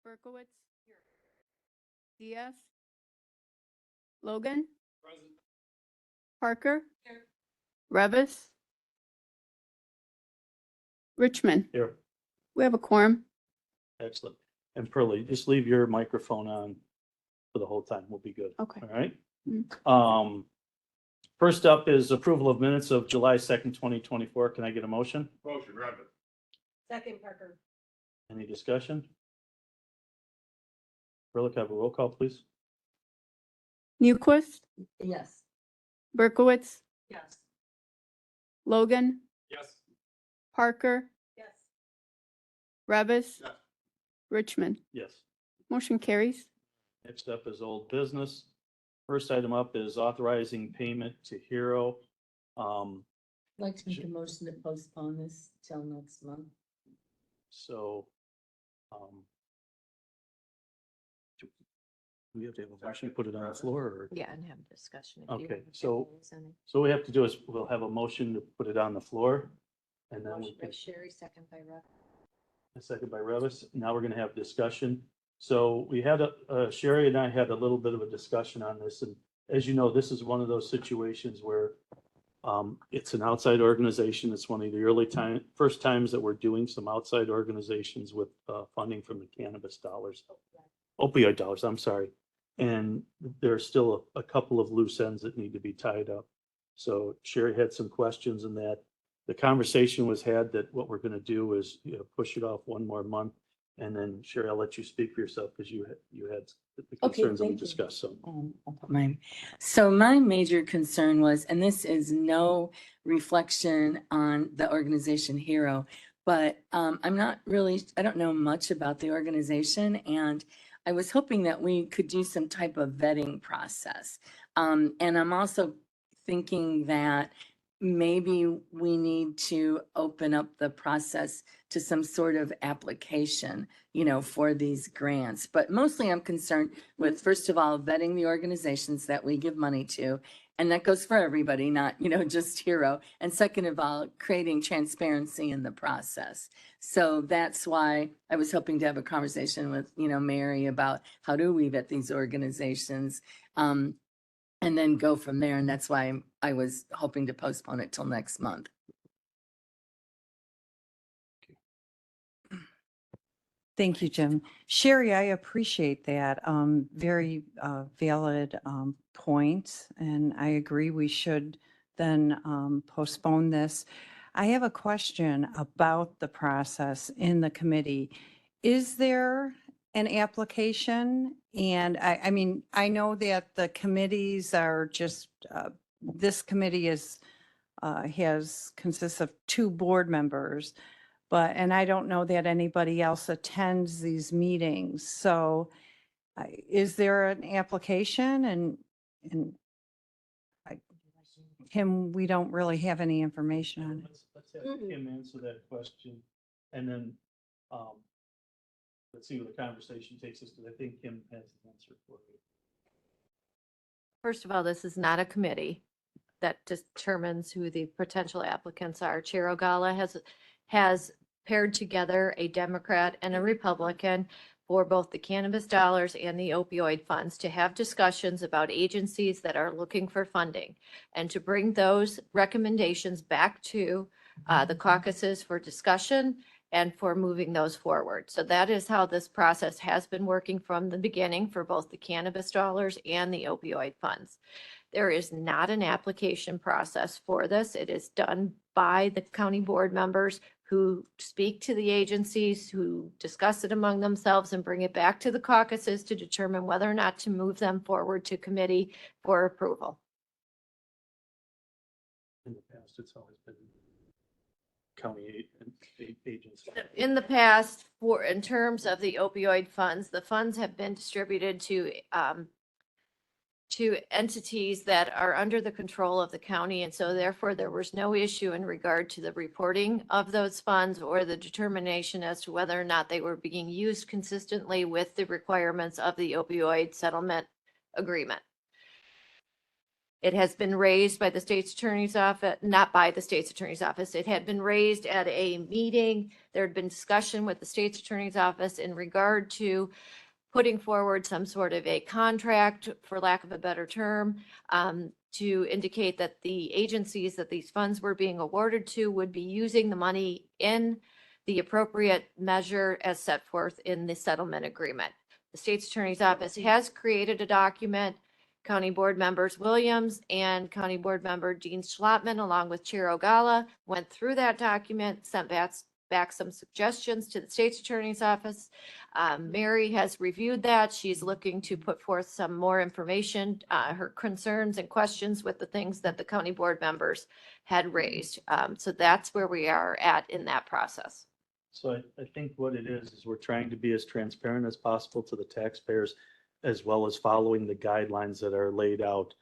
Berkowitz. Diaz. Logan. Parker. Revis. Richmond. Here, We have a quorum. excellent. And Pearlie, just leave your microphone on for the whole time. We'll be good. Okay. All right. Mm. First up is approval of minutes of July 2nd, 2024. Can I get a motion? Motion, Rabbit. Second, Parker. Any discussion? Pearlie, can I have a roll call, please? Newquist. Yes. Berkowitz. Yes. Logan. Yes. Parker. Yes. Revis. Yes. Richmond. Yes. Motion carries. Next up is old business. First item up is authorizing payment to Hero. I'd like to make a motion to postpone this till next month. So, do we have to have a motion, put it on the floor, or? Yeah, and have a discussion. if you Okay, want to so- raise any. So what we have to do is we'll have a motion to put it on the floor. And then we Motion by can, Sherry, second by Russ. a second by Revis. Now we're gonna have discussion. So we had Sherry and I had a little bit of a discussion on this, and as you know, this is one of those situations where it's an outside organization. It's one of the first times that we're doing some outside organizations with funding from the cannabis dollars, opioid dollars, I'm sorry. And there's still a couple of loose ends that need to be tied up. So Sherry had some questions in that. The conversation was had that what we're gonna do is, push it off one more month. And then Sherry, I'll let you speak for yourself because you had the concerns that we thank you. discussed, so. I'll put mine. So my major concern was, and this is no reflection on the organization Hero, but I'm not really, I don't know much about the organization, and I was hoping that we could do some type of vetting process. And I'm also thinking that maybe we need to open up the process to some sort of application, for these grants. But mostly I'm concerned with, first of all, vetting the organizations that we give money to. And that goes for everybody, not, just Hero. And second of all, creating transparency in the process. So that's why I was hoping to have a conversation with, Mary about how do we vet these organizations, and then go from there. And that's why I was hoping to postpone it till next month. Thank you, Jim. Sherry, I appreciate that. Very valid points, and I agree we should then postpone this. I have a question about the process in the committee. Is there an application? And I mean, I know that the committees are just, this committee consists of 2 board members. And I don't know that anybody else attends these meetings. So is there an application? And Kim, we don't really have any information on it. Let's have Kim answer that question. And then, let's see where the conversation takes us, because I think Kim has the answer for you. First of all, this is not a committee that determines who the potential applicants are. Chair Ogala has paired together a Democrat and a Republican for both the cannabis dollars and the opioid funds to have discussions about agencies that are looking for funding and to bring those recommendations back to the caucuses for discussion and for moving those forward. So that is how this process has been working from the beginning for both the cannabis dollars and the opioid funds. There is not an application process for this. It is done by the county board members who speak to the agencies, who discuss it among themselves and bring it back to the caucuses to determine whether or not to move them forward to committee for approval. In the past, it's always been county agents. In the past, in terms of the opioid funds, the funds have been distributed to entities that are under the control of the county. And so therefore, there was no issue in regard to the reporting of those funds or the determination as to whether or not they were being used consistently with the requirements of the opioid settlement agreement. It has been raised by the state's attorney's office, not by the state's attorney's office. It had been raised at a meeting. There had been discussion with the state's attorney's office in regard to putting forward some sort of a contract, for lack of a better term, to indicate that the agencies that these funds were being awarded to would be using the money in the appropriate measure as set forth in the settlement agreement. The state's attorney's office has created a document. County Board members Williams and County Board member Dean Schlotman, along with Chair Ogala, went through that document, sent back some suggestions to the state's attorney's office. Mary has reviewed that. She's looking to put forth some more information, her concerns and questions with the things that the county board members had raised. So that's where we are at in that process. So I think what it is we're trying to be as transparent as possible to the taxpayers, as well as following the guidelines that are laid out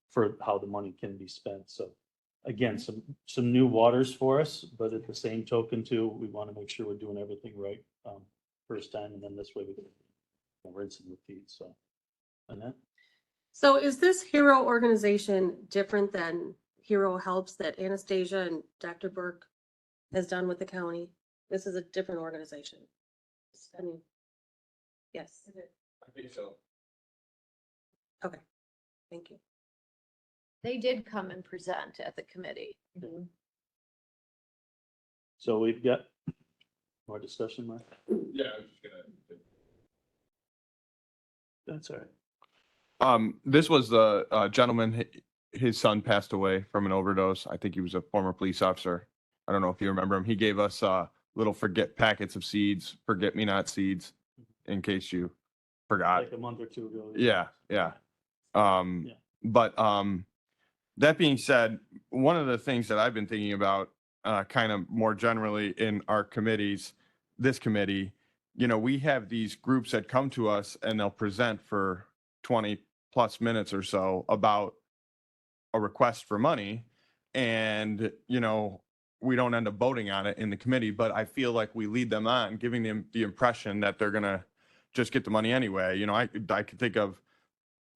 for how the money can be spent. So again, some new waters for us, but at the same token too, we want to make sure we're doing everything right first time, and then this way we can rinse and repeat. So, Annette? So is this HERO organization different than HERO Helps that Anastasia and Dr. Burke has done with the county? This is a different organization. I mean, yes. I think so. Okay, thank you. They did come and present at the committee. So we've got more discussion, Mark? Yeah, I was just gonna. That's all right. This was the gentleman, his son passed away from an overdose. I think he was a former police officer. I don't know if you remember him. He gave us little packets of seeds, forget-me-not seeds, in case you forgot. Like a month or two ago. Yeah. Yeah. But that being said, one of the things that I've been thinking about kind of more generally in our committees, this committee, we have these groups that come to us and they'll present for 20 plus minutes or so about a request for money. And, we don't end up voting on it in the committee, but I feel like we lead them on, giving them the impression that they're going to just get the money anyway. I could think of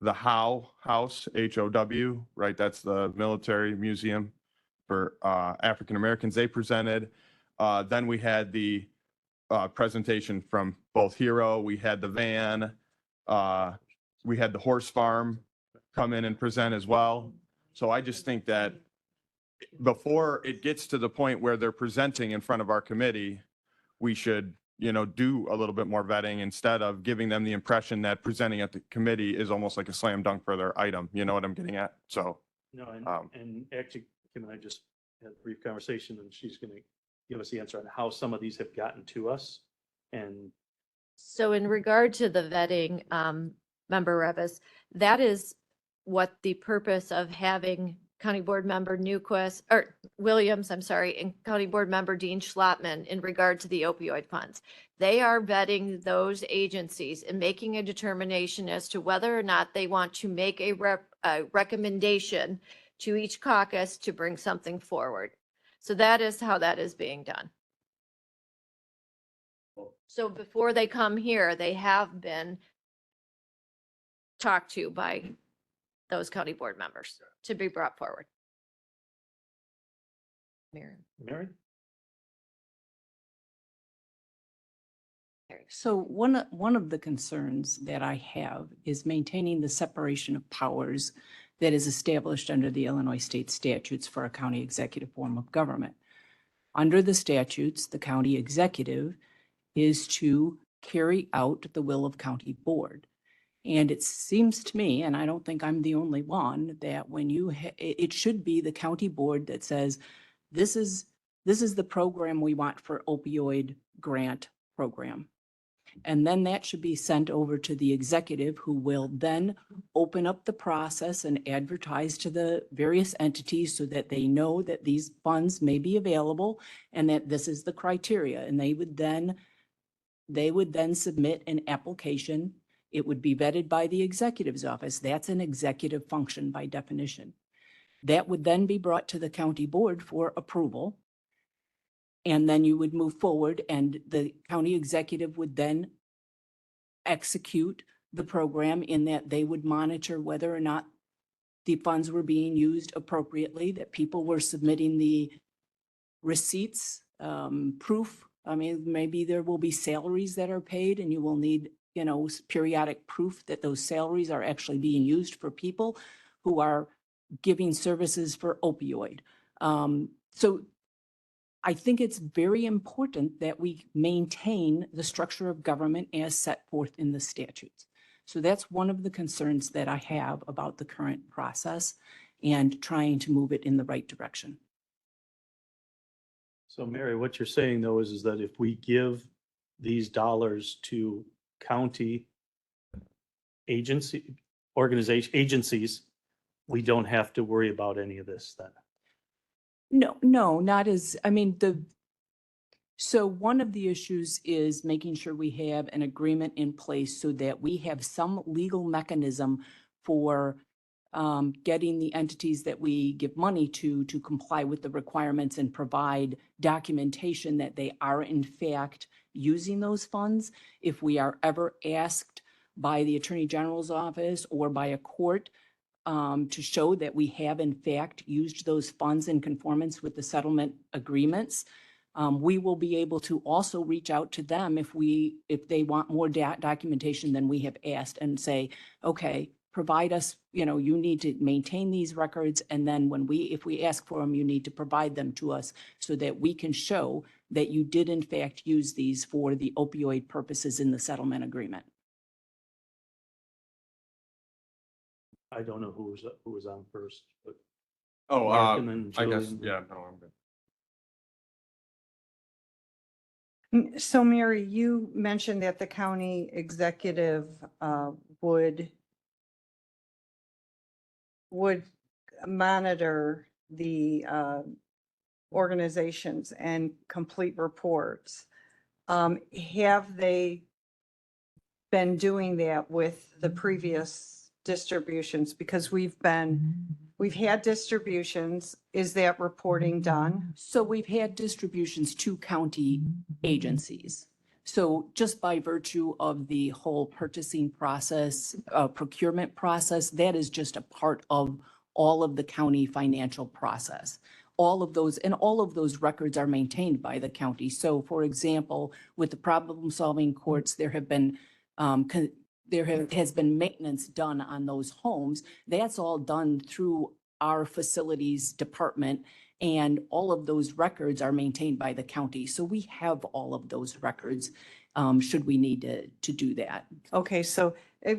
the Howe House, HOW, right? That's the military museum for African Americans. They presented. Then we had the presentation from both HERO. We had the van. We had the horse farm come in and present as well. So I just think that before it gets to the point where they're presenting in front of our committee, we should do a little bit more vetting instead of giving them the impression that presenting at the committee is almost like a slam dunk for their item. You know what I'm getting at? So, No, and actually, Kim and I just had a brief conversation, and she's going to give us the answer on how some of these have gotten to us. And So in regard to the vetting, Member Revis, that is what the purpose of having County Board Member Williams, and County Board Member Dean Schlotman in regard to the opioid funds. They are vetting those agencies and making a determination as to whether or not they want to make a recommendation to each caucus to bring something forward. So that is how that is being done. So before they come here, they have been talked to by those county board members to be brought forward. Mary? So one of the concerns that I have is maintaining the separation of powers that is established under the Illinois state statutes for a county executive form of government. Under the statutes, the county executive is to carry out the will of county board. And it seems to me, and I don't think I'm the only one, that when it should be the county board that says, this is the program we want for opioid grant program. And then that should be sent over to the executive, who will then open up the process and advertise to the various entities so that they know that these funds may be available and that this is the criteria. And they would then submit an application. It would be vetted by the executive's office. That's an executive function by definition. That would then be brought to the county board for approval. And then you would move forward, and the county executive would then execute the program in that they would monitor whether or not the funds were being used appropriately, that people were submitting the receipts, proof. I mean, maybe there will be salaries that are paid and you will need, periodic proof that those salaries are actually being used for people who are giving services for opioid. So I think it's very important that we maintain the structure of government as set forth in the statutes. So that's one of the concerns that I have about the current process and trying to move it in the right direction. So Mary, what you're saying though is that if we give these dollars to county agencies, we don't have to worry about any of this then? No, not as, I mean, so one of the issues is making sure we have an agreement in place so that we have some legal mechanism for getting the entities that we give money to comply with the requirements and provide documentation that they are in fact using those funds. If we are ever asked by the Attorney General's office or by a court to show that we have in fact used those funds in conformance with the settlement agreements, we will be able to also reach out to them if they want more documentation than we have asked and say, okay, provide us, you need to maintain these records. And then if we ask for them, you need to provide them to us so that we can show that you did in fact use these for the opioid purposes in the settlement agreement. I don't know who was on first, but Oh, Mark and then I guess, Julian. yeah, no, I'm good. So Mary, you mentioned that the county executive would monitor the organizations and complete reports. Have they been doing that with the previous distributions? Because we've had distributions. Is that reporting done? So we've had distributions to county agencies. So just by virtue of the whole purchasing process, procurement process, that is just a part of all of the county financial process. All of those records are maintained by the county. So for example, with the problem-solving courts, there has been maintenance done on those homes. That's all done through our facilities department, and all of those records are maintained by the county. So we have all of those records, should we need to do that. Okay, so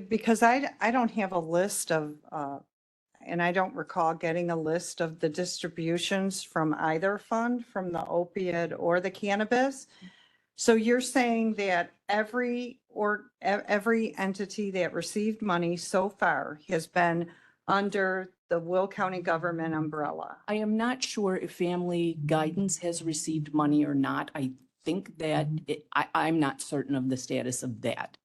because I don't have a list of, and I don't recall getting a list of the distributions from either fund, from the opiate or the cannabis. So you're saying that every entity that received money so far has been under the Will County government umbrella? I am not sure if Family Guidance has received money or not. I think that I'm not certain of the status of that.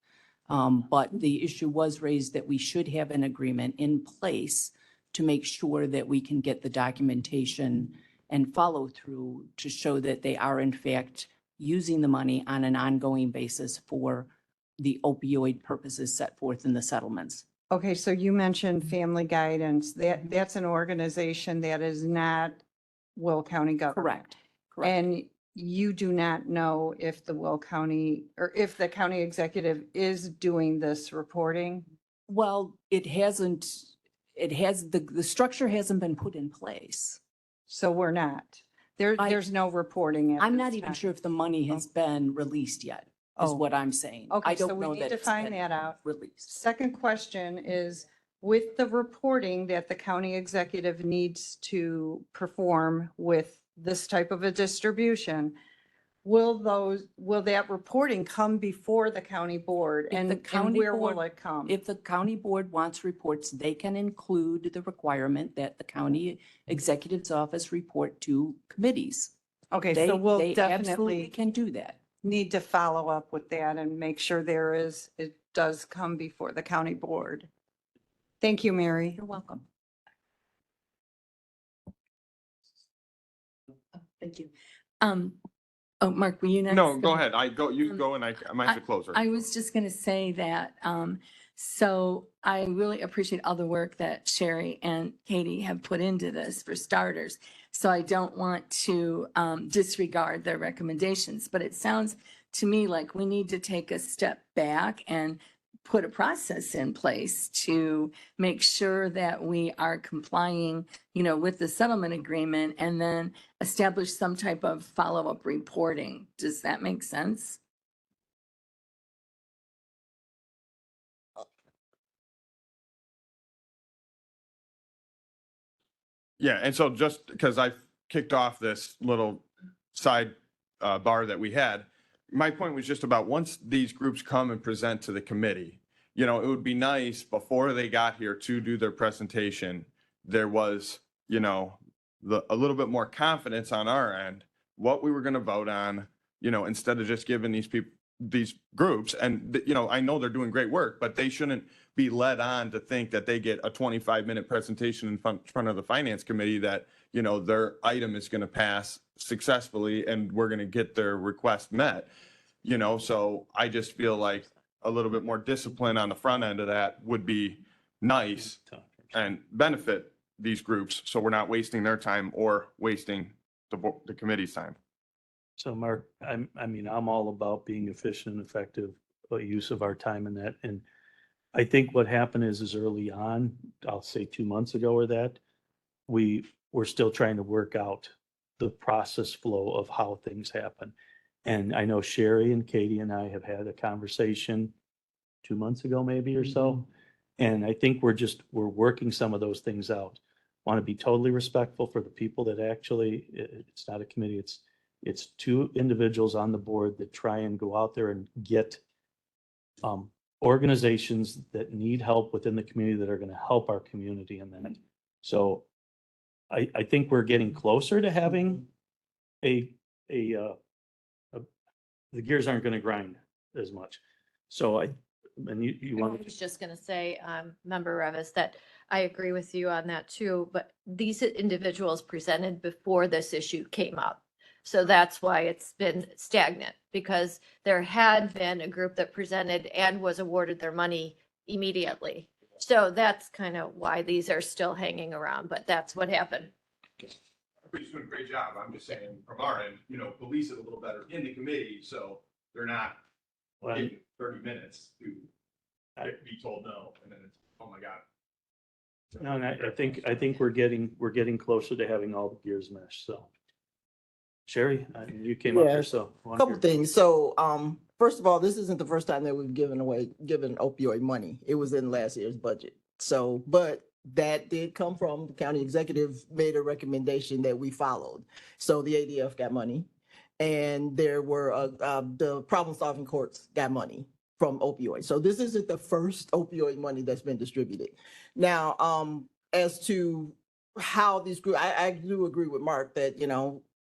But the issue was raised that we should have an agreement in place to make sure that we can get the documentation and follow through to show that they are in fact using the money on an ongoing basis for the opioid purposes set forth in the settlements. Okay, so you mentioned Family Guidance. That's an organization that is not Will County government. Correct. And you do not know if the Will County or if the county executive is doing this reporting? Well, the structure hasn't been put in place. So we're not. There's no reporting. I'm not even sure if the money has been released yet, is Oh. what I'm saying. Okay, I so don't we know need that to it's find been that out. released. Second question is, with the reporting that the county executive needs to perform with this type of a distribution, will that reporting come before the county board? If the And county where board- will it come? If the county board wants reports, they can include the requirement that the county executive's office report to committees. Okay, They so we'll absolutely definitely can do that. need to follow up with that and make sure it does come before the county board. Thank you, Mary. You're welcome. Thank you. Oh, Mark, were you next? No, go ahead. ahead. You Um, go and I might have to close her. I was just going to say that So I really appreciate all the work that Sherry and Katie have put into this for starters. So I don't want to disregard their recommendations, but it sounds to me like we need to take a step back and put a process in place to make sure that we are complying, with the settlement agreement, and then establish some type of follow-up reporting. Does that make sense? Yeah, and so just because I kicked off this little side bar that we had, my point was just about once these groups come and present to the committee, it would be nice before they got here to do their presentation, there was, a little bit more confidence on our end, what we were going to vote on, instead of just giving these people, these groups, and, I know they're doing great work, but they shouldn't be led on to think that they get a 25-minute presentation in front of the finance committee that, their item is going to pass successfully and we're going to get their request met. So I just feel like a little bit more discipline on the front end of that would be nice and benefit these groups. So we're not wasting their time or wasting the committee's time. So Mark, I'm all about being efficient and effective use of our time in that. And I think what happened is early on, I'll say 2 months ago or that, we were still trying to work out the process flow of how things happen. And I know Sherry and Katie and I have had a conversation 2 months ago, maybe or so. And I think we're working some of those things out. Want to be totally respectful for the people that actually, it's not a committee, it's two individuals on the board that try and go out there and get organizations that need help within the community that are going to help our community in that. So I think we're getting closer to having the gears aren't going to grind as much. So you I want was just gonna say, Member Revis, that I agree with you on that too, but these individuals presented before this issue came up. So that's why it's been stagnant, because there had been a group that presented and was awarded their money immediately. So that's kind of why these are still hanging around, but that's what happened. Everybody's doing a great job. I'm just saying from our end, police it a little better in the committee, so they're not Well, getting 30 minutes to be told no, and then it's, oh my God. no, and I think we're getting closer to having all the gears meshed. So Sherry, you came up here, Yes. so I wanna Couple hear- things. So, first of all, this isn't the first time that we've given opioid money. It was in last year's budget. So, but that did come from the county executive made a recommendation that we followed. So the ADF got money, and there were, the problem-solving courts got money from opioids. So this isn't the first opioid money that's been distributed. Now, as to how these groups, I do agree with Mark that,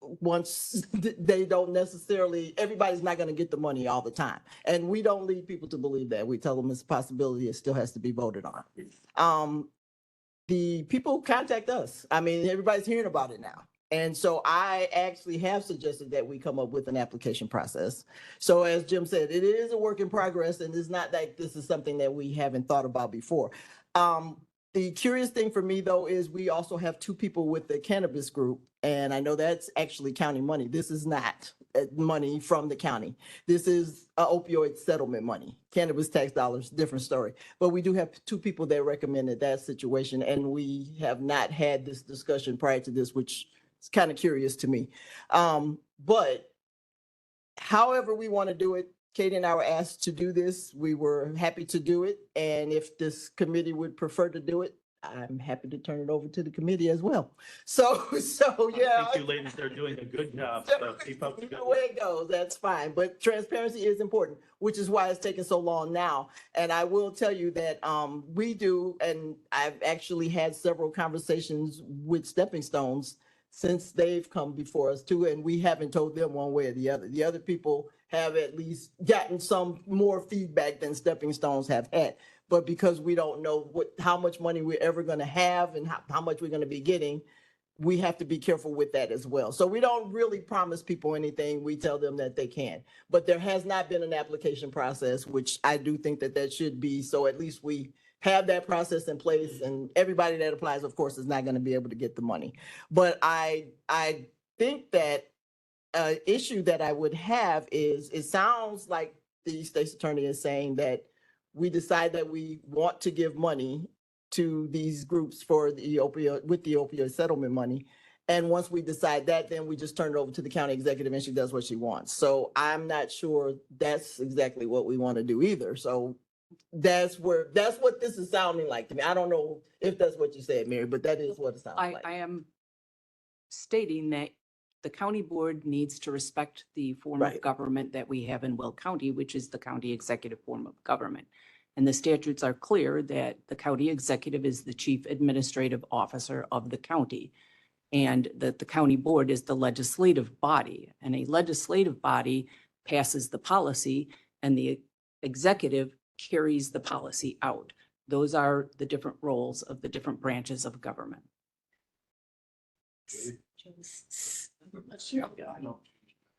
once they don't necessarily, everybody's not going to get the money all the time. And we don't lead people to believe that. We tell them it's a possibility, it still has to be voted on. The people contact us. I mean, everybody's hearing about it now. And so I actually have suggested that we come up with an application process. So as Jim said, it is a work in progress, and it's not like this is something that we haven't thought about before. The curious thing for me, though, is we also have two people with the cannabis group, and I know that's actually county money. This is not money from the county. This is opioid settlement money. Cannabis tax dollars, different story. But we do have two people that recommended that situation, and we have not had this discussion prior to this, which is kind of curious to me. But however we want to do it, Katie and I were asked to do this. We were happy to do it. And if this committee would prefer to do it, I'm happy to turn it over to the committee as well. So yeah. I think you ladies are doing a good job. So keep up the good Either work. way it goes, that's fine. But transparency is important, which is why it's taking so long now. And I will tell you that we do, and I've actually had several conversations with Stepping Stones since they've come before us too, and we haven't told them one way or the other. The other people have at least gotten some more feedback than Stepping Stones have had. But because we don't know how much money we're ever going to have and how much we're going to be getting, we have to be careful with that as well. So we don't really promise people anything. We tell them that they can. But there has not been an application process, which I do think that that should be. So at least we have that process in place, and everybody that applies, of course, is not going to be able to get the money. But I think that issue that I would have is, it sounds like the state's attorney is saying that we decide that we want to give money to these groups for the opioid, with the opioid settlement money. And once we decide that, then we just turn it over to the county executive and she does what she wants. So I'm not sure that's exactly what we want to do either. So that's what this is sounding like to me. I don't know if that's what you said, Mary, but that is what it sounds I like. am stating that the county board needs to respect the form of Right. government that we have in Will County, which is the county executive form of government. And the statutes are clear that the county executive is the chief administrative officer of the county, and that the county board is the legislative body. And a legislative body passes the policy, and the executive carries the policy out. Those are the different roles of the different branches of government.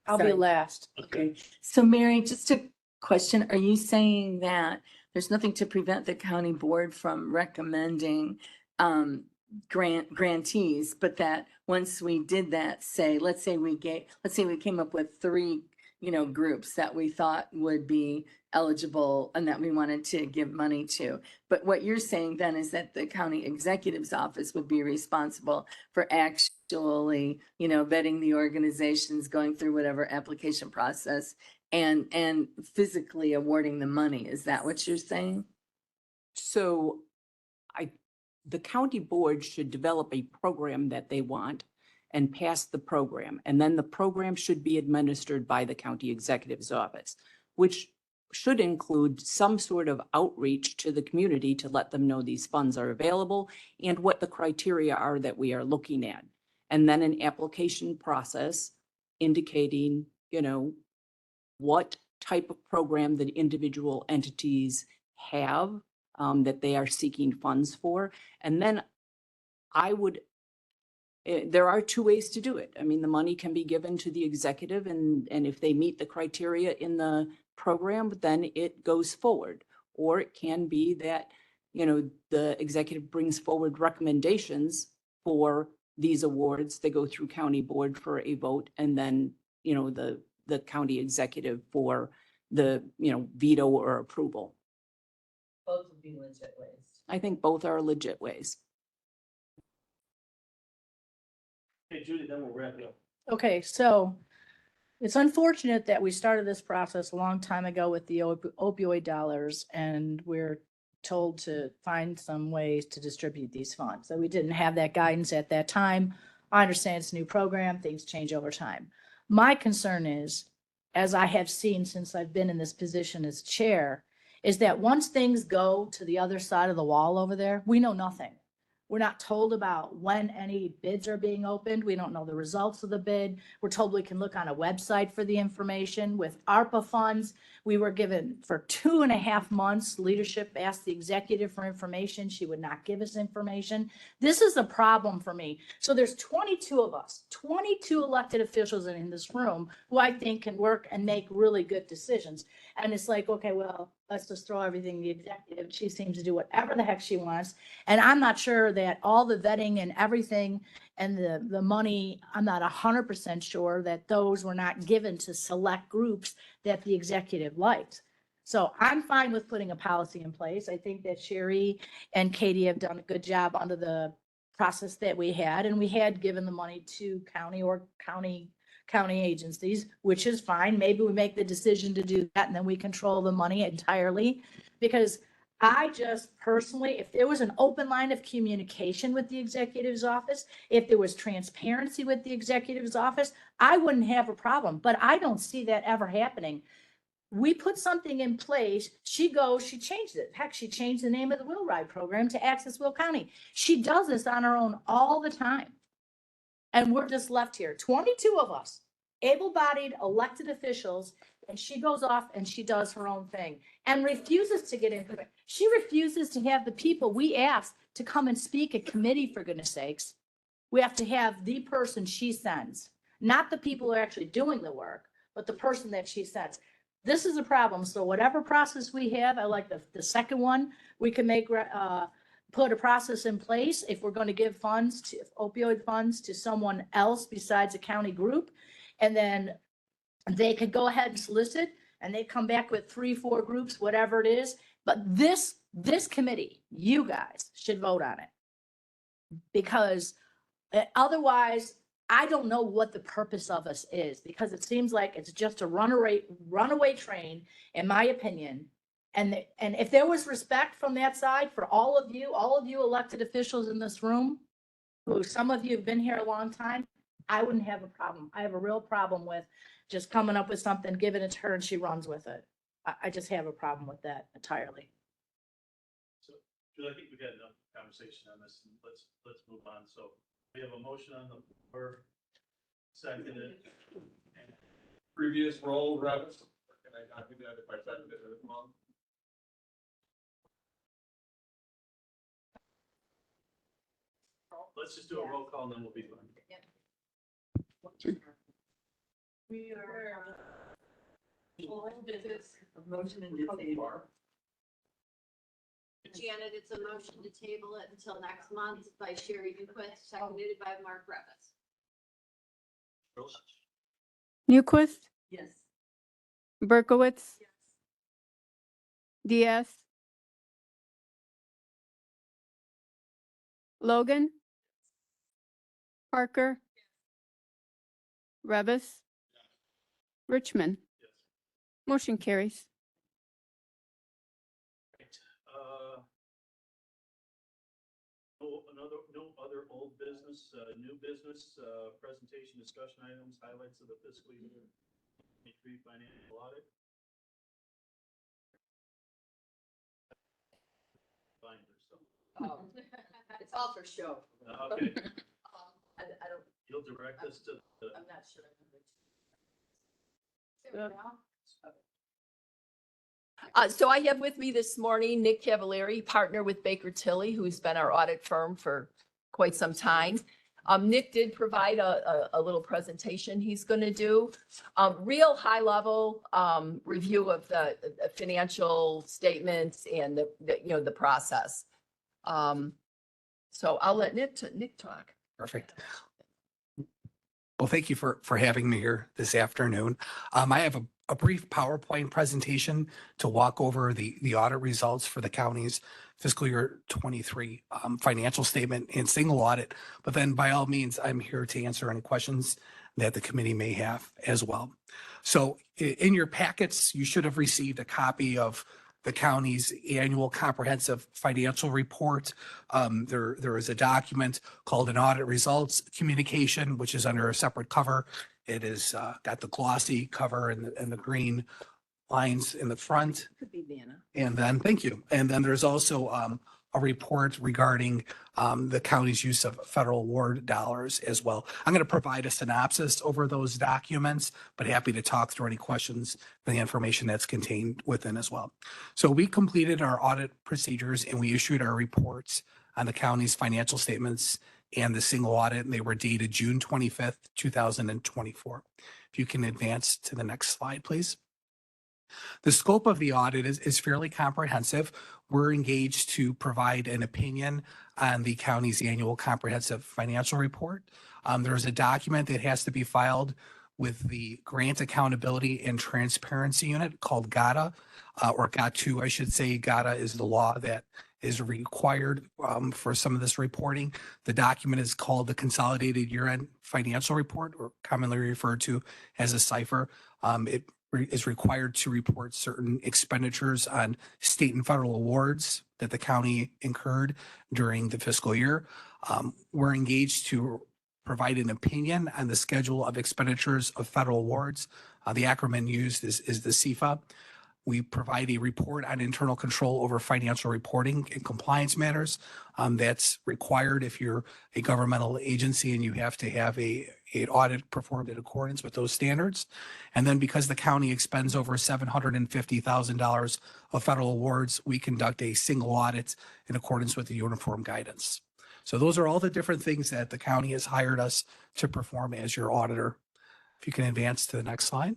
I'll be Sorry. last. Okay, so Mary, just a question, are you saying that there's nothing to prevent the county board from recommending grantees, but that once we did that, let's say we came up with 3, groups that we thought would be eligible and that we wanted to give money to. But what you're saying then is that the county executive's office would be responsible for actually, vetting the organizations, going through whatever application process and physically awarding the money. Is that what you're saying? So the county board should develop a program that they want and pass the program. And then the program should be administered by the county executive's office, which should include some sort of outreach to the community to let them know these funds are available and what the criteria are that we are looking at. And then an application process indicating, what type of program the individual entities have that they are seeking funds for. And then there are 2 ways to do it. I mean, the money can be given to the executive, and if they meet the criteria in the program, then it goes forward. Or it can be that, the executive brings forward recommendations for these awards. They go through county board for a vote, and then, the county executive for the, veto or approval. Both would be legit ways. I think both are legit ways. Hey, Judy, then we'll wrap it up. Okay, so it's unfortunate that we started this process a long time ago with the opioid dollars, and we're told to find some ways to distribute these funds. So we didn't have that guidance at that time. I understand it's a new program, things change over time. My concern is, as I have seen since I've been in this position as chair, is that once things go to the other side of the wall over there, we know nothing. We're not told about when any bids are being opened. We don't know the results of the bid. We're told we can look on a website for the information. With ARPA funds, we were given for 2.5 months. Leadership asked the executive for information. She would not give us information. This is a problem for me. So there's 22 of us, 22 elected officials in this room who I think can work and make really good decisions. And it's like, okay, well, let's just throw everything to the executive. She seems to do whatever the heck she wants. And I'm not sure that all the vetting and everything and the money, I'm not 100% sure that those were not given to select groups that the executive liked. So I'm fine with putting a policy in place. I think that Sherry and Katie have done a good job under the process that we had, and we had given the money to county agencies, which is fine. Maybe we make the decision to do that and then we control the money entirely. Because I just personally, if there was an open line of communication with the executive's office, if there was transparency with the executive's office, I wouldn't have a problem. But I don't see that ever happening. We put something in place. She changed it. Heck, she changed the name of the Will Ride program to Access Will County. She does this on her own all the time. And we're just left here, 22 of us, able-bodied elected officials, and she goes off and she does her own thing and refuses to get into it. She refuses to have the people we asked to come and speak at committee, for goodness sakes. We have to have the person she sends, not the people who are actually doing the work, but the person that she sends. This is a problem. So whatever process we have, I like the second one, we can make, put a process in place if we're going to give funds to opioid funds to someone else besides a county group. And then they could go ahead and solicit and they come back with 3, 4 groups, whatever it is. But this committee, you guys should vote on it. Because otherwise, I don't know what the purpose of us is, because it seems like it's just a runaway train, in my opinion. And if there was respect from that side for all of you elected officials in this room, who some of you have been here a long time, I wouldn't have a problem. I have a real problem with just coming up with something, giving it to her and she runs with it. I just have a problem with that entirely. So, I think we've had enough conversation on this, and let's move on. So we have a motion on the floor, seconded. Previous role, Revis. Can I not do that if I second it as well? Let's just do a roll call and then we'll be fine. We are. Business of motion and table. Janet, it's a motion to table it until next month by Sherry Newquist, seconded by Mark Revis. Newquist, Yes. Berkowitz, Diaz, Logan, Parker, Revis, Richmond. Yes. Motion carries. No other old business, new business, presentation, discussion items, highlights of the fiscal year 23 financial audit. Binder, so. It's all for show. Okay, I don't, you'll direct us to the. I'm not sure. So I have with me this morning Nick Cavallari, partner with Baker Tilly, who's been our audit firm for quite some time. Nick did provide a little presentation he's going to do. Real high level review of the financial statements and the process. So I'll let Nick talk. Perfect. Well, thank you for having me here this afternoon. I have a brief PowerPoint presentation to walk over the audit results for the county's fiscal year 23 financial statement and single audit. But then by all means, I'm here to answer any questions that the committee may have as well. So in your packets, you should have received a copy of the county's annual comprehensive financial report. There is a document called an audit results communication, which is under a separate cover. It is got the glossy cover and the green lines in the front. Could be Vanna. And then, thank you. And then there's also a report regarding the county's use of federal award dollars as well. I'm going to provide a synopsis over those documents, but happy to talk through any questions for the information that's contained within as well. So we completed our audit procedures and we issued our reports on the county's financial statements and the single audit, and they were dated June 25th, 2024. If you can advance to the next slide, please. The scope of the audit is fairly comprehensive. We're engaged to provide an opinion on the county's annual comprehensive financial report. There's a document that has to be filed with the Grant Accountability and Transparency Unit called GATA, or GAT2, I should say. GATA is the law that is required for some of this reporting. The document is called the Consolidated Year-End Financial Report, or commonly referred to as a CIFR. It is required to report certain expenditures on state and federal awards that the county incurred during the fiscal year. We're engaged to provide an opinion on the schedule of expenditures of federal awards. The acronym used is the CFA. We provide a report on internal control over financial reporting and compliance matters. That's required if you're a governmental agency and you have to have an audit performed in accordance with those standards. And then because the county expends over $750,000 of federal awards, we conduct a single audit in accordance with the uniform guidance. So those are all the different things that the county has hired us to perform as your auditor. If you can advance to the next slide.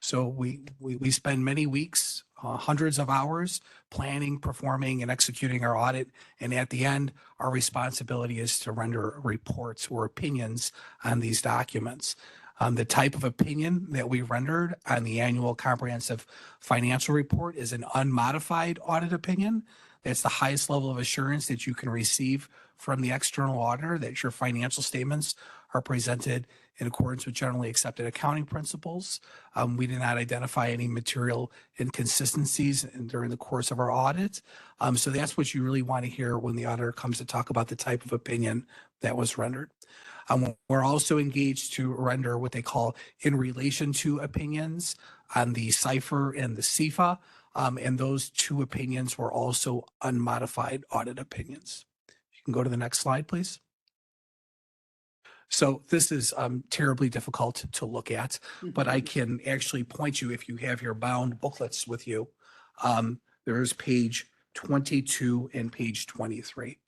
So we spend many weeks, hundreds of hours planning, performing, and executing our audit. And at the end, our responsibility is to render reports or opinions on these documents. The type of opinion that we rendered on the annual comprehensive financial report is an unmodified audit opinion. That's the highest level of assurance that you can receive from the external auditor that your financial statements are presented in accordance with generally accepted accounting principles. We did not identify any material inconsistencies during the course of our audit. So that's what you really want to hear when the auditor comes to talk about the type of opinion that was rendered. We're also engaged to render what they call in relation to opinions on the CIFR and the CFA. And those two opinions were also unmodified audit opinions. You can go to the next slide, please. So this is terribly difficult to look at, but I can actually point you, if you have your bound booklets with you, there's page 22 and page 23.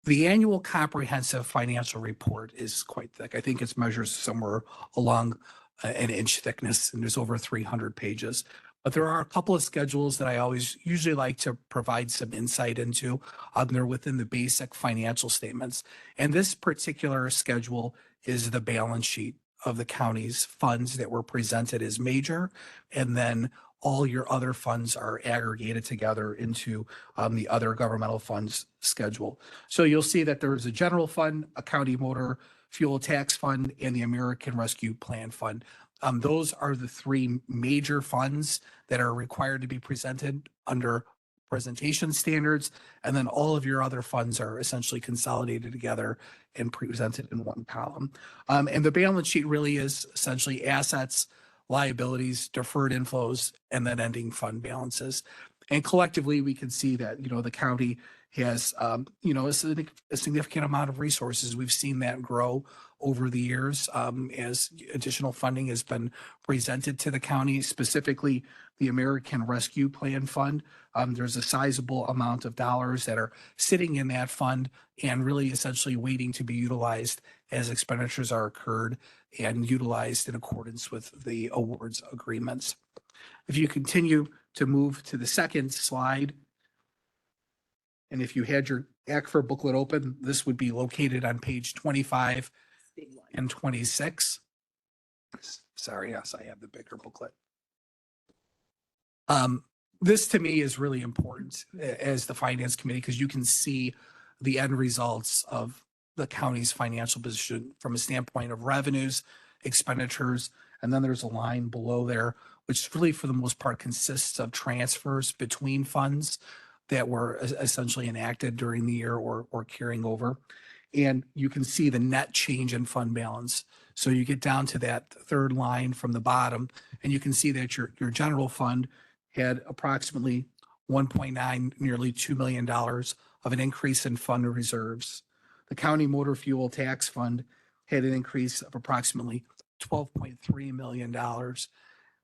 The annual comprehensive financial report is quite thick. I think it measures somewhere along an inch thickness, and there's over 300 pages. But there are a couple of schedules that I always usually like to provide some insight into. They're within the basic financial statements. And this particular schedule is the balance sheet of the county's funds that were presented as major. And then all your other funds are aggregated together into the other governmental funds schedule. So you'll see that there is a general fund, a county motor fuel tax fund, and the American Rescue Plan Fund. Those are the three major funds that are required to be presented under presentation standards. And then all of your other funds are essentially consolidated together and presented in one column. And the balance sheet really is essentially assets, liabilities, deferred inflows, and then ending fund balances. And collectively, we can see that, the county has, a significant amount of resources. We've seen that grow over the years as additional funding has been presented to the county, specifically the American Rescue Plan Fund. There's a sizable amount of dollars that are sitting in that fund and really essentially waiting to be utilized as expenditures are incurred and utilized in accordance with the awards agreements. If you continue to move to the second slide, and if you had your ACFR booklet open, this would be located on page 25 and 26. Sorry, yes, I have the bigger booklet. This to me is really important as the finance committee because you can see the end results of the county's financial position from a standpoint of revenues, expenditures, and then there's a line below there, which really for the most part consists of transfers between funds that were essentially enacted during the year or carrying over. And you can see the net change in fund balance. So you get down to that third line from the bottom, and you can see that your general fund had approximately 1.9, nearly $2 million of an increase in fund reserves. The county motor fuel tax fund had an increase of approximately $12.3 million.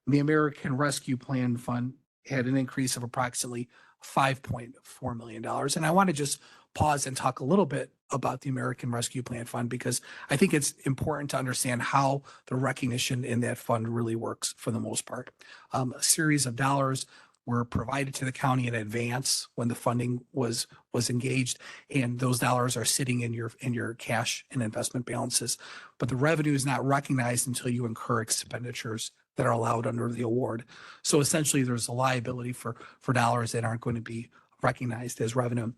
The American Rescue Plan Fund had an increase of approximately $5.4 million. And I want to just pause and talk a little bit about the American Rescue Plan Fund because I think it's important to understand how the recognition in that fund really works for the most part. A series of dollars were provided to the county in advance when the funding was engaged, and those dollars are sitting in your cash and investment balances. But the revenue is not recognized until you incur expenditures that are allowed under the award. So essentially, there's a liability for dollars that aren't going to be recognized as revenue.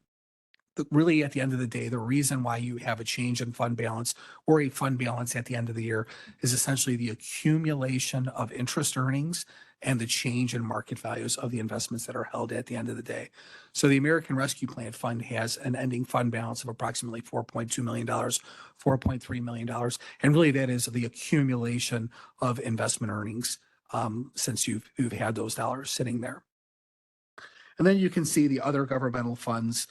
Really, at the end of the day, the reason why you have a change in fund balance or a fund balance at the end of the year is essentially the accumulation of interest earnings and the change in market values of the investments that are held at the end of the day. So the American Rescue Plan Fund has an ending fund balance of approximately $4.2 million, $4.3 million. And really that is the accumulation of investment earnings since you've had those dollars sitting there. And then you can see the other governmental funds,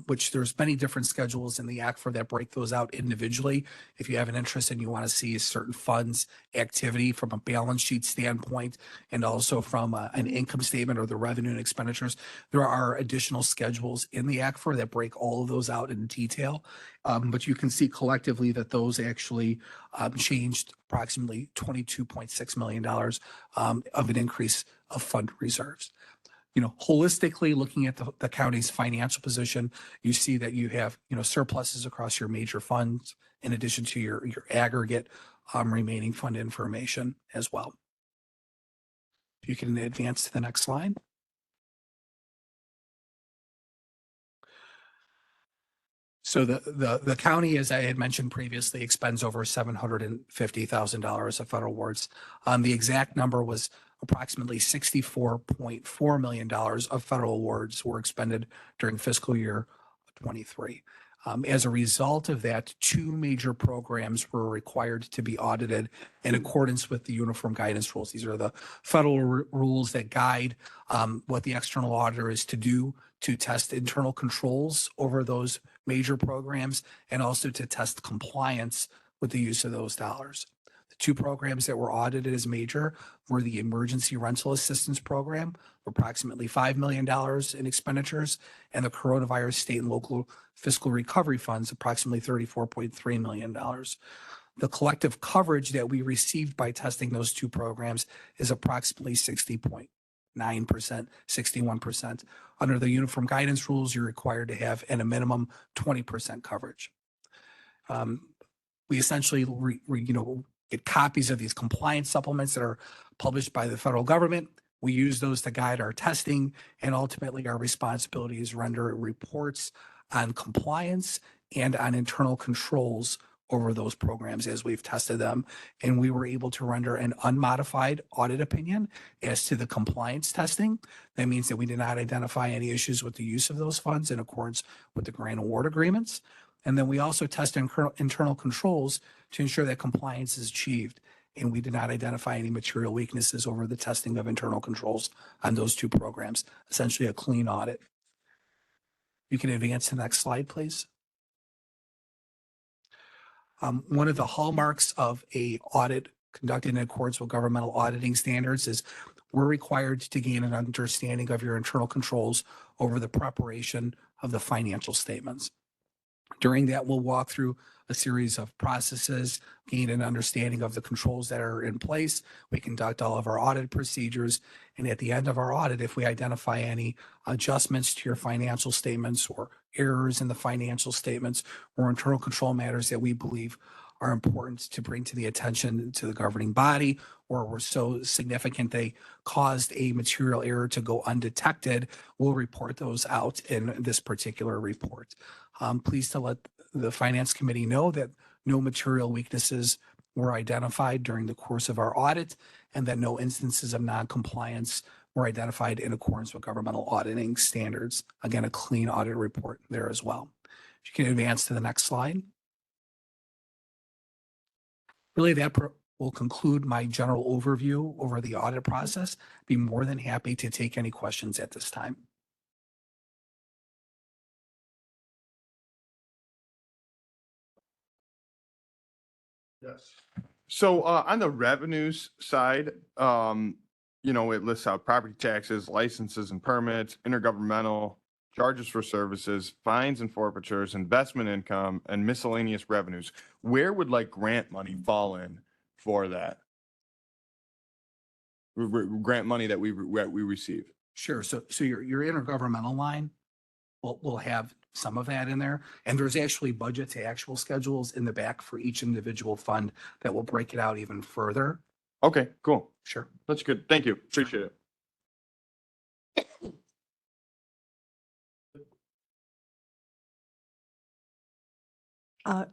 which there's many different schedules in the ACFR that break those out individually. If you have an interest and you want to see certain funds activity from a balance sheet standpoint and also from an income statement or the revenue and expenditures, there are additional schedules in the ACFR that break all of those out in detail. But you can see collectively that those actually changed approximately $22.6 million of an increase of fund reserves. You know, holistically looking at the county's financial position, you see that you have, you know, surpluses across your major funds in addition to your aggregate remaining fund information as well. If you can advance to the next slide. So the county, as I had mentioned previously, expends over $750,000 of federal awards. The exact number was approximately $64.4 million of federal awards were expended during fiscal year 23. As a result of that, two major programs were required to be audited in accordance with the uniform guidance rules. These are the federal rules that guide what the external auditor is to do to test internal controls over those major programs and also to test compliance with the use of those dollars. The two programs that were audited as major were the Emergency Rental Assistance Program, approximately $5 million in expenditures, and the Coronavirus State and Local Fiscal Recovery Funds, approximately $34.3 million. The collective coverage that we received by testing those two programs is approximately 60.9%, 61%. Under the uniform guidance rules, you're required to have at a minimum 20% coverage. We essentially, get copies of these compliance supplements that are published by the federal government. We use those to guide our testing, and ultimately our responsibility is render reports on compliance and on internal controls over those programs as we've tested them. And we were able to render an unmodified audit opinion as to the compliance testing. That means that we did not identify any issues with the use of those funds in accordance with the grant award agreements. And then we also test internal controls to ensure that compliance is achieved. And we did not identify any material weaknesses over the testing of internal controls on those two programs, essentially a clean audit. You can advance to the next slide, please. One of the hallmarks of a audit conducted in accordance with governmental auditing standards is we're required to gain an understanding of your internal controls over the preparation of the financial statements. During that, we'll walk through a series of processes, gain an understanding of the controls that are in place. We conduct all of our audit procedures. And at the end of our audit, if we identify any adjustments to your financial statements or errors in the financial statements or internal control matters that we believe are important to bring to the attention to the governing body, or were so significant they caused a material error to go undetected, we'll report those out in this particular report. Pleased to let the Finance Committee know that no material weaknesses were identified during the course of our audit and that no instances of non-compliance were identified in accordance with governmental auditing standards. Again, a clean audit report there as well. If you can advance to the next slide. Really, that will conclude my general overview over the audit process. Be more than happy to take any questions at this time. Yes. So on the revenues side, it lists out property taxes, licenses and permits, intergovernmental, charges for services, fines and forfeitures, investment income, and miscellaneous revenues. Where would like grant money fall in for that? Grant money that we receive. Sure. So your intergovernmental line will have some of that in there. And there's actually budget to actual schedules in the back for each individual fund that will break it out even further. Okay, cool. Sure. That's good. Thank you. Appreciate it.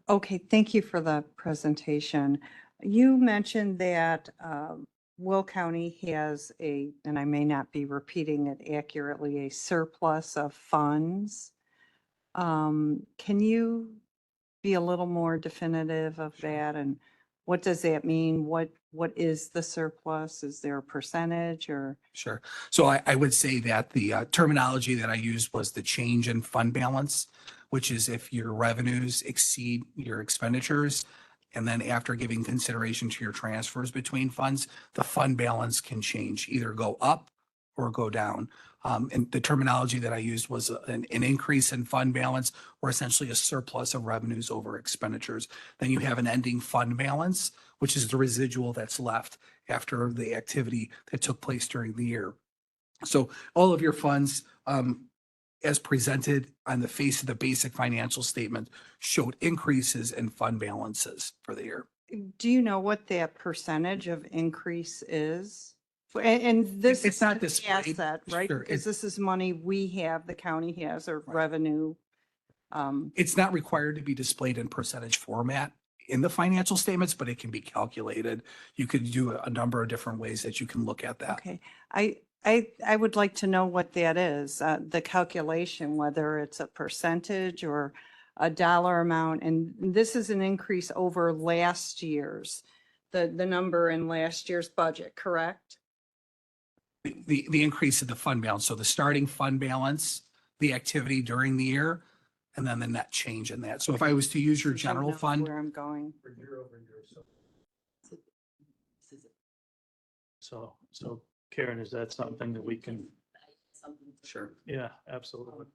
Okay, thank you for the presentation. You mentioned that Will County has and I may not be repeating it accurately, a surplus of funds. Can you be a little more definitive of that and what does that mean? What is the surplus? Is there a percentage or? Sure. So I would say that the terminology that I used was the change in fund balance, which is if your revenues exceed your expenditures. And then after giving consideration to your transfers between funds, the fund balance can change, either go up or go down. And the terminology that I used was an increase in fund balance or essentially a surplus of revenues over expenditures. Then you have an ending fund balance, which is the residual that's left after the activity that took place during the year. So all of your funds, as presented on the face of the basic financial statement, showed increases in fund balances for the year. Do you know what that percentage of increase is? And this It's is not to the displayed. asset, right? Sure, Because this is money we have, the county has, or revenue. It's not required to be displayed in percentage format in the financial statements, but it can be calculated. You could do a number of different ways that you can look at that. Okay, I would like to know what that is, the calculation, whether it's a percentage or a dollar amount. And this is an increase over last year's, the number in last year's budget, correct? The increase in the fund balance. So the starting fund balance, the activity during the year, and then the net change in that. So if I was to use your I general know fund, Where I'm going. So Karen, is that something that we can, sure. yeah, absolutely.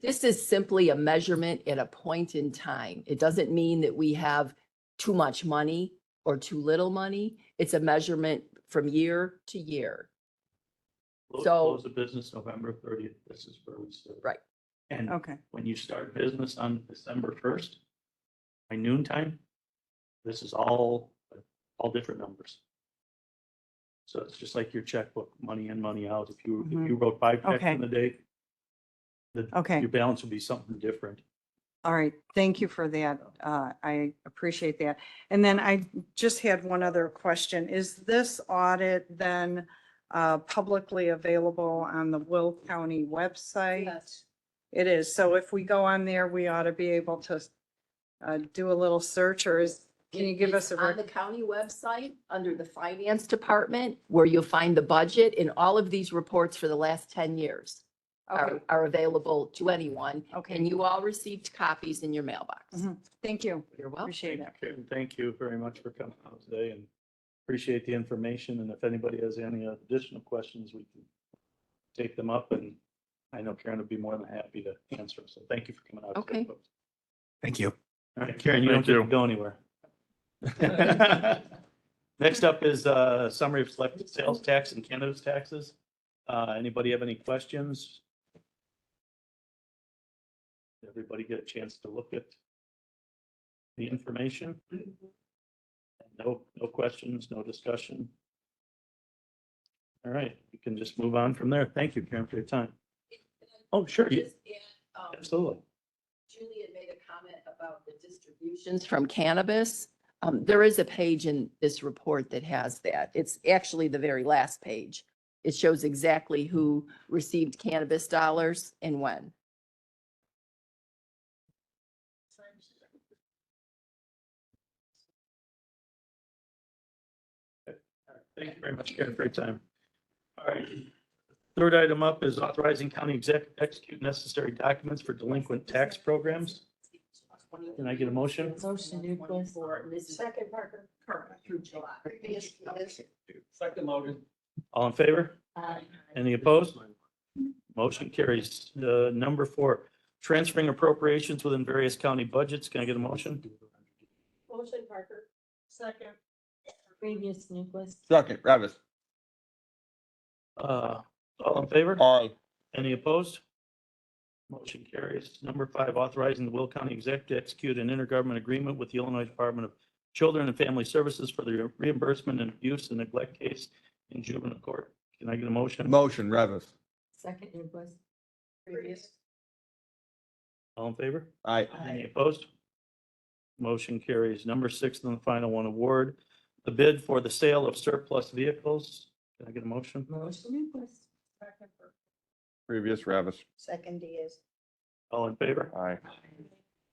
This is simply a measurement at a point in time. It doesn't mean that we have too much money or too little money. It's a measurement from year to year. So- Close of business November 30th. This is where we start. Right. And Okay, when you start business on December 1st, by noontime, this is all different numbers. So it's just like your checkbook, money in, money out. If you wrote 5 checks Okay. in a day, okay. your balance would be something different. All right, thank you for that. I appreciate that. And then I just had one other question. Is this audit then publicly available on the Will County website? Yes. It is. So if we go on there, we ought to be able to do a little search, or can you give us It's a? on the county website, under the finance department, where you'll find the budget, and all of these reports for the last 10 years Okay, are available to anyone. okay. And you all received copies in your mailbox. Mhm. Thank you. You're welcome. Appreciate it. Karen, thank you very much for coming out today and appreciate the information. And if anybody has any additional questions, we can take them up, and I know Karen would be more than happy to answer. So thank you for coming out. today, Okay. folks. Thank you. All right, Karen, you don't Thank get to you. go anywhere. Next up is summary of selected sales tax and cannabis taxes. Anybody have any questions? Everybody get a chance to look at the information? No questions, no discussion. All right, you can just move on from there. Thank you, Karen, for your time. Oh, sure. Just add, Absolutely. Juliet made a comment about the distributions from cannabis. There is a page in this report that has that. It's actually the very last page. It shows exactly who received cannabis dollars and when. Thank you very much, Karen, for your time. All right. Third item up is authorizing county executive to execute necessary documents for delinquent tax programs. Can I get a motion? Motion, Newquist. Second, Parker. Through July. Second motion. All in favor? Aye. Any opposed? Motion carries. Number 4, transferring appropriations within various county budgets. Can I get a motion? Motion, Parker. Second. Previous Newquist. Second, Ravis. All in favor? Aye. Any opposed? Motion carries. Number 5, authorizing the Will County Executive to execute an intergovernmental agreement with the Illinois Department of Children and Family Services for the reimbursement and abuse and neglect case in juvenile court. Can I get a motion? Motion, Ravis. Second Newquist. Previous. All in favor? Aye. Any opposed? Motion carries. Number 6, and the final one, award the bid for the sale of surplus vehicles. Can I get a motion? Motion Newquist. Previous, Ravis. Second is. All in favor? Aye.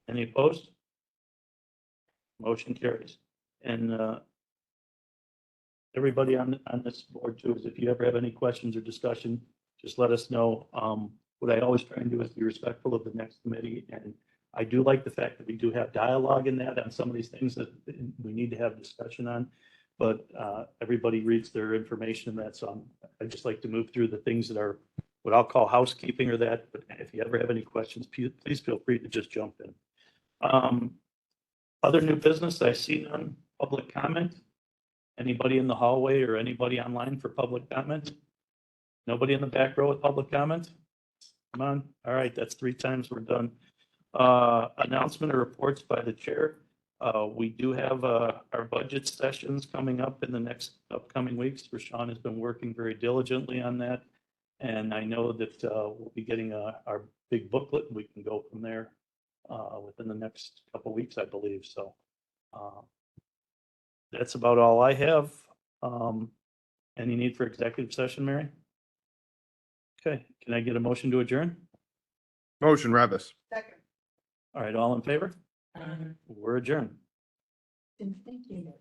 Any opposed? Motion carries. And, everybody on this board too, is if you ever have any questions or discussion, just let us know. What I always try and do is be respectful of the next committee, and I do like the fact that we do have dialogue in that on some of these things that we need to have discussion on. But, everybody reads their information in that, so I just like to move through the things that are what I'll call housekeeping or that, but if you ever have any questions, please feel free to just jump in. Other new business, I see none, public comment. Anybody in the hallway or anybody online for public comment? Nobody in the back row with public comment? Come on, all right, that's 3 times we're done. Announcement or reports by the chair. We do have, our budget sessions coming up in the next upcoming weeks. Rashawn has been working very diligently on that. And I know that, we'll be getting, our big booklet, and we can go from there, within the next couple of weeks, I believe, so. That's about all I have. Any need for executive session, Mary? Okay, can I get a motion to adjourn? Motion, Revis. All right, all in favor? We're adjourned. Thank you.